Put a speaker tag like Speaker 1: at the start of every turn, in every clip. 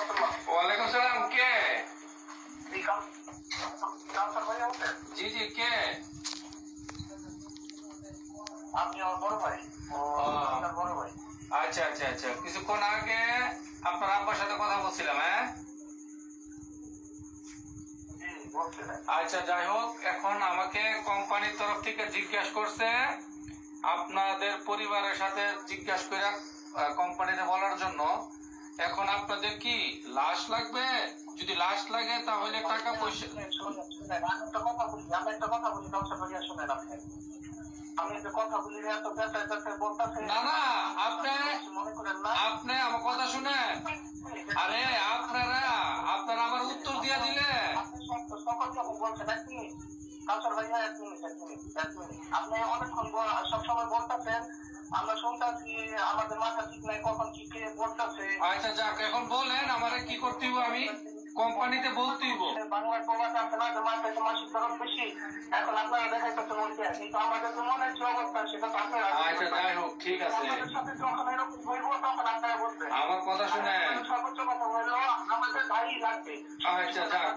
Speaker 1: ওয়ালাইকুম সালাম। কে? জি জি, কে?
Speaker 2: আপনি আমার বড় ভাই। আপনার বড় ভাই।
Speaker 1: আচ্ছা আচ্ছা আচ্ছা, কিছুক্ষণ আগে আপনার আব্বার সাথে কথা বলছিলাম। হ্যাঁ,
Speaker 2: জি বলছিলেন।
Speaker 1: আচ্ছা, যাই হোক, এখন আমাকে কোম্পানির তরফ থেকে জিজ্ঞাসা করছে আপনাদের পরিবারের সাথে জিজ্ঞাসা করে কোম্পানিতে বলার জন্য। এখন আপনাদের কি লাশ লাগবে? যদি লাশ লাগে তাহলে টাকা পয়সা।
Speaker 2: আমি একটা কথা বলি ব্যবসা করিয়া শুনেন আপনি। আমি একটা কথা বলি এত ব্যবসায় ব্যবসায় বলতেছে।
Speaker 1: না না, আপনি
Speaker 2: মনে করেন না।
Speaker 1: আপনি আমার কথা শুনেন। আরে আপনারা আপনারা আমার উত্তর দিয়া দিলে।
Speaker 2: আপনি সকল যখন বলছেন এক মিনিট কাউসার ভাইয়া এক মিনিট। আপনি অনেকক্ষণ সবসময় বলতেছেন, আমরা শুনতেছি, আমাদের মাথা ঠিক নাই, কখন কি কে বলতেছে।
Speaker 1: আচ্ছা যাক, এখন বলেন আমারে কি করতে হইব? আমি কোম্পানিতে বলতে হইব।
Speaker 2: বাংলার প্রবাদ আছে না যে মাসে মাসিক খরচ বেশি। এখন আপনারা দেখাইতেছেন ওইটা, কিন্তু আমাদের যে মনের যে অবস্থা সেটা তো আপনারা।
Speaker 1: আচ্ছা যাই হোক, ঠিক আছে,
Speaker 2: আমাদের সাথে যখন এরকম বলবো তখন আপনারা বলবেন।
Speaker 1: আমার কথা শুনেন।
Speaker 2: সর্বোচ্চ কথা হলো আমাদের ভাই লাগবে।
Speaker 1: আচ্ছা যাক,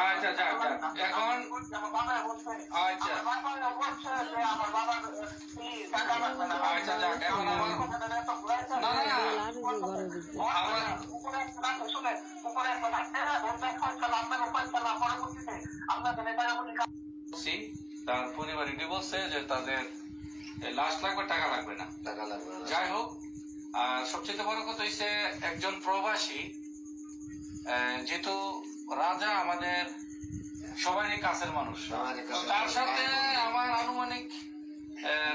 Speaker 1: আচ্ছা যাক যাক, এখন
Speaker 2: আমার বাবা বলছে,
Speaker 1: আচ্ছা
Speaker 2: আমার বাবা বলছে যে আমার বাবার টাকা লাগবে না।
Speaker 1: আচ্ছা যাক, এখন আমার না না না, আমার
Speaker 2: উপরে একটা রাখে, শুনেন, উপরে একটা রাখে, ওটা ফয়সালা, আপনার ফয়সালা পরবর্তীতে আপনাদের টাকা বলি।
Speaker 1: বলছি, তার পরিবার এটি বলছে যে তাদের লাশ লাগবে, টাকা লাগবে না। যাই হোক, আর সবচেয়ে বড় কথা হচ্ছে একজন প্রবাসী, যেহেতু রাজা আমাদের সবারই কাছের মানুষ, তার সাথে আমার আনুমানিক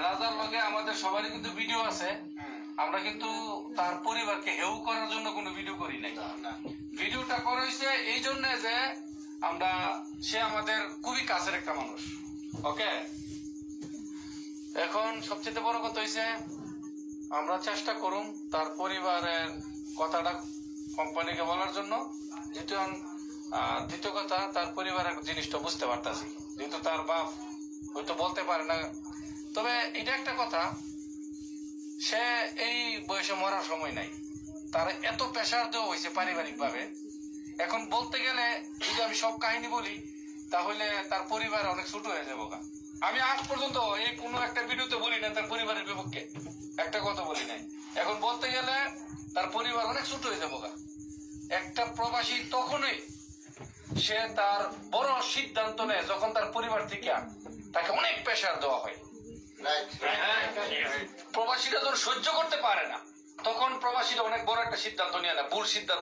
Speaker 1: রাজার লগে আমাদের সবারই কিন্তু ভিডিও আছে। আমরা কিন্তু তার পরিবারকে হেউ করার জন্য কোনো ভিডিও করি নাই। ভিডিওটা করা হয়েছে এই জন্য যে আমরা, সে আমাদের খুবই কাছের একটা মানুষ। ওকে, এখন সবচেয়ে বড় কথা হয়েছে আমরা চেষ্টা করুন তার পরিবারের কথাটা কোম্পানিকে বলার জন্য। দ্বিতীয় কথা, তার পরিবারের জিনিসটা বুঝতে পারতাছি, যেহেতু তার বাপ হয়তো বলতে পারে না। তবে এটা একটা কথা, সে এই বয়সে মরার সময় নাই, তার এত প্রেশার দেওয়া হয়েছে পারিবারিক ভাবে। এখন বলতে গেলে যদি আমি সব কাহিনী বলি তাহলে তার পরিবার অনেক ছোট হয়ে যাবো। আমি আজ পর্যন্ত এই কোনো একটা ভিডিওতে বলি না তার পরিবারের বিপক্ষে একটা কথা বলি নাই। এখন বলতে গেলে তার পরিবার অনেক ছোট হয়ে যাবো। একটা প্রবাসী তখনই সে তার বড় সিদ্ধান্ত নেয় যখন তার পরিবার থেকে তাকে অনেক প্রেশার দেওয়া হয়। প্রবাসীরা যখন সহ্য করতে পারে না তখন প্রবাসীরা অনেক বড় একটা সিদ্ধান্ত নিয়ে নেয়, ভুল সিদ্ধান্ত।